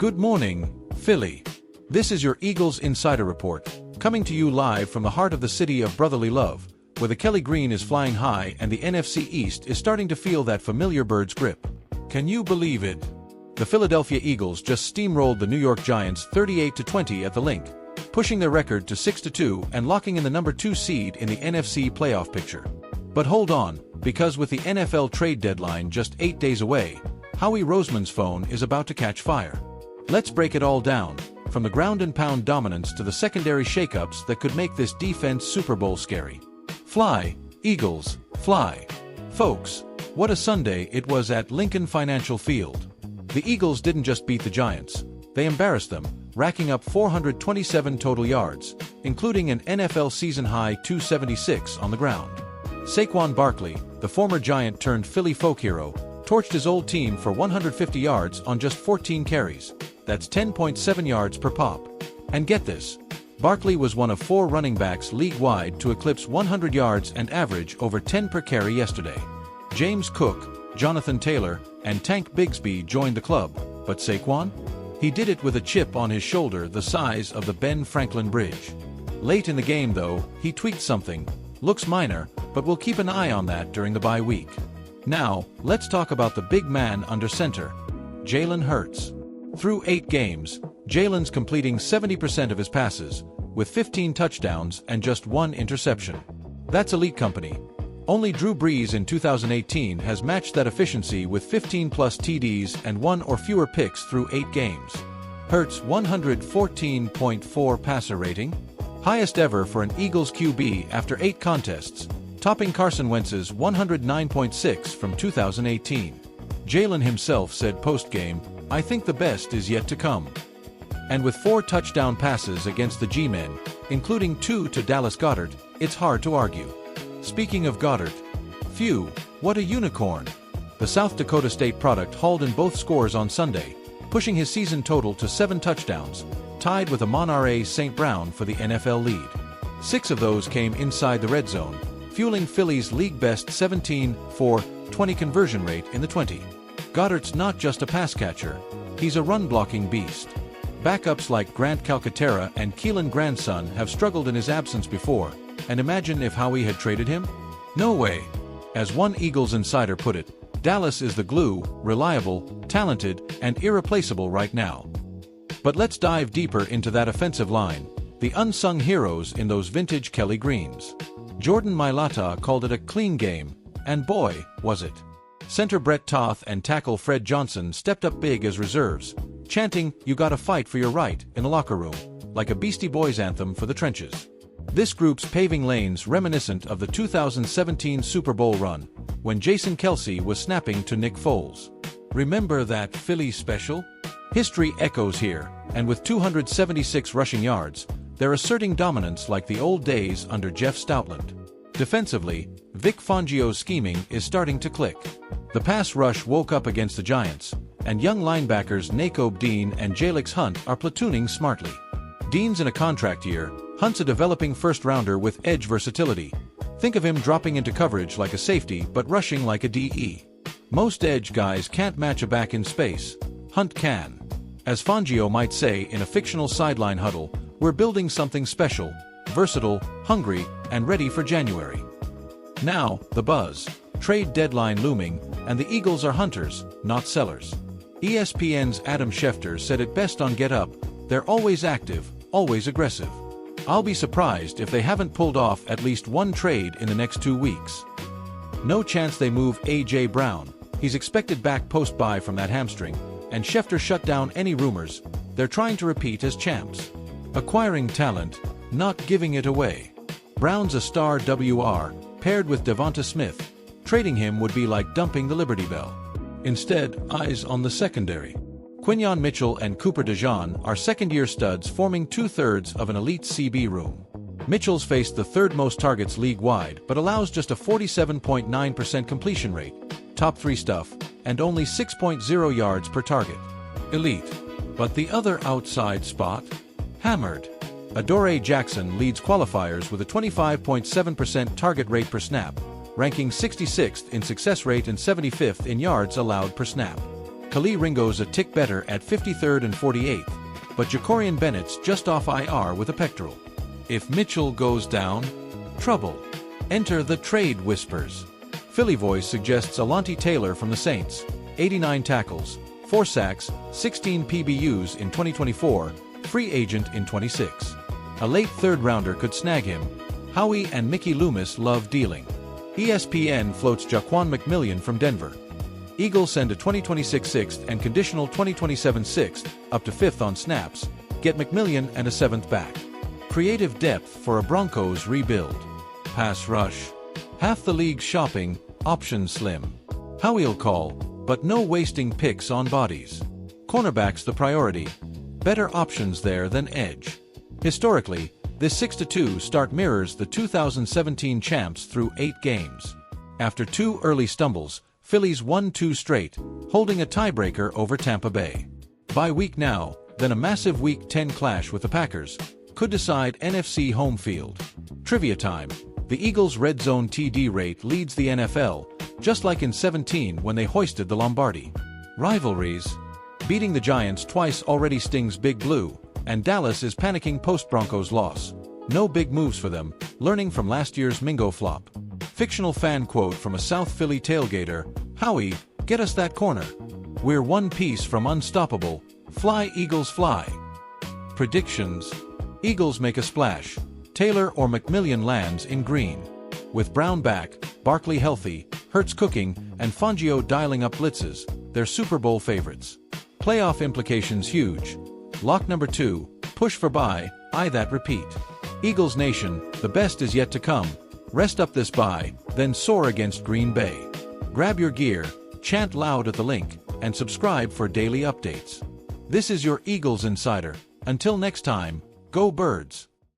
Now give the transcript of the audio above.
Good morning, Philly. This is your Eagles Insider Report, coming to you live from the heart of the city of brotherly love, where the Kelly Green is flying high and the NFC East is starting to feel that familiar bird's grip. Can you believe it? The Philadelphia Eagles just steamrolled the New York Giants 38-20 at the Link, pushing their record to 6-2 and locking in the number 2 seed in the NFC playoff picture. But hold on, because with the NFL trade deadline just 8 days away, Howie Roseman's phone is about to catch fire. Let's break it all down, from the ground-and-pound dominance to the secondary shakeups that could make this defense Super Bowl scary. Fly, Eagles, fly. Folks, what a Sunday it was at Lincoln Financial Field. The Eagles didn't just beat the Giants, they embarrassed them, racking up 427 total yards, including an NFL season-high 276 on the ground. Saquon Barkley, the former Giant turned Philly folk hero, torched his old team for 150 yards on just 14 carries. That's 10.7 yards per pop. And get this, Barkley was one of 4 running backs league-wide to eclipse 100 yards and average over 10 per carry yesterday. James Cook, Jonathan Taylor, and Tank Bigsby joined the club, but Saquon? He did it with a chip on his shoulder the size of the Ben Franklin Bridge. Late in the game, though, he tweaked something. Looks minor, but we'll keep an eye on that during the bye week. Now, let's talk about the big man under center, Jalen Hurts. Through 8 games, Jalen's completing 70% of his passes, with 15 touchdowns and just 1 interception. That's elite company. Only Drew Brees in 2018 has matched that efficiency with 15-plus TDs and 1 or fewer picks through 8 games. Hurts' 114.4 passer rating, highest ever for an Eagles QB after 8 contests, topping Carson Wentz's 109.6 from 2018. Jalen himself said post-game, "I think the best is yet to come." And with 4 touchdown passes against the G-men, including 2 to Dallas Goedert, it's hard to argue. Speaking of Goedert, phew, what a unicorn. The South Dakota State product hauled in both scores on Sunday, pushing his season total to 7 touchdowns, tied with Amon-Ra St. Brown for the NFL lead. 6 of those came inside the red zone, fueling Philly's league-best 17-for-20 conversion rate in the 20. Goedert's not just a pass catcher, he's a run-blocking beast. Backups like Grant Calcaterra and Keelan Grandson have struggled in his absence before, and imagine if Howie had traded him? No way. As one Eagles insider put it, Dallas is the glue, reliable, talented, and irreplaceable right now. But let's dive deeper into that offensive line, the unsung heroes in those vintage Kelly Greens. Jordan Mailata called it a clean game, and boy, was it. Center Brett Toth and tackle Fred Johnson stepped up big as reserves, chanting, "You gotta fight for your right," in the locker room, like a Beastie Boys anthem for the trenches. This group's paving lanes reminiscent of the 2017 Super Bowl run, when Jason Kelce was snapping to Nick Foles. Remember that Philly special? History echoes here, and with 276 rushing yards, they're asserting dominance like the old days under Jeff Stoutland. Defensively, Vic Fangio's scheming is starting to click. The pass rush woke up against the Giants, and young linebackers Nakobe Dean and Jalix Hunt are platooning smartly. Dean's in a contract year, Hunt's a developing first-rounder with edge versatility. Think of him dropping into coverage like a safety but rushing like a DE. Most edge guys can't match a back in space. Hunt can. As Fangio might say in a fictional sideline huddle, we're building something special, versatile, hungry, and ready for January. Now, the buzz. Trade deadline looming, and the Eagles are hunters, not sellers. ESPN's Adam Schefter said it best on Get Up, "They're always active, always aggressive." I'll be surprised if they haven't pulled off at least one trade in the next 2 weeks. No chance they move A.J. Brown. He's expected back post-bye from that hamstring, and Schefter shut down any rumors. They're trying to repeat as champs. Acquiring talent, not giving it away. Brown's a star WR, paired with Devonta Smith. Trading him would be like dumping the Liberty Bell. Instead, eyes on the secondary. Quinyon Mitchell and Cooper DeJean are second-year studs forming 2/3 of an elite CB room. Mitchell's faced the 3rd most targets league-wide but allows just a 47.9% completion rate, top 3 stuff, and only 6.0 yards per target. Elite. But the other outside spot? Hammered. Adoree Jackson leads qualifiers with a 25.7% target rate per snap, ranking 66th in success rate and 75th in yards allowed per snap. Khalil Ringo's a tick better at 53rd and 48th, but Jacorian Bennett's just off IR with a pectoral. If Mitchell goes down, trouble. Enter the trade whispers. Philly Voice suggests Alontae Taylor from the Saints, 89 tackles, 4 sacks, 16 PBUs in 2024, free agent in 26. A late third-rounder could snag him. Howie and Mickey Loomis love dealing. ESPN floats Jaquan McMillian from Denver. Eagles send a 2026 6th and conditional 2027 6th, up to 5th on snaps, get McMillian and a 7th back. Creative depth for a Broncos rebuild. Pass rush. Half the league's shopping, options slim. Howie'll call, but no wasting picks on bodies. Cornerbacks the priority. Better options there than edge. Historically, this 6-2 start mirrors the 2017 champs through 8 games. After 2 early stumbles, Phillies won 2 straight, holding a tiebreaker over Tampa Bay. Bye week now, then a massive Week 10 clash with the Packers could decide NFC home field. Trivia time. The Eagles' red zone TD rate leads the NFL, just like in 17 when they hoisted the Lombardi. Rivalries. Beating the Giants twice already stings Big Blue, and Dallas is panicking post-Broncos loss. No big moves for them, learning from last year's Mingo flop. Fictional fan quote from a South Philly tailgater, Howie, get us that corner. We're one piece from unstoppable. Fly Eagles fly. Predictions. Eagles make a splash. Taylor or McMillian lands in green. With Brown back, Barkley healthy, Hurts cooking, and Fangio dialing up blitzes, they're Super Bowl favorites. Playoff implications huge. Lock number 2, push for bye, that repeat. Eagles Nation, the best is yet to come. Rest up this bye, then soar against Green Bay. Grab your gear, chant loud at the link, and subscribe for daily updates. This is your Eagles Insider. Until next time, go Birds!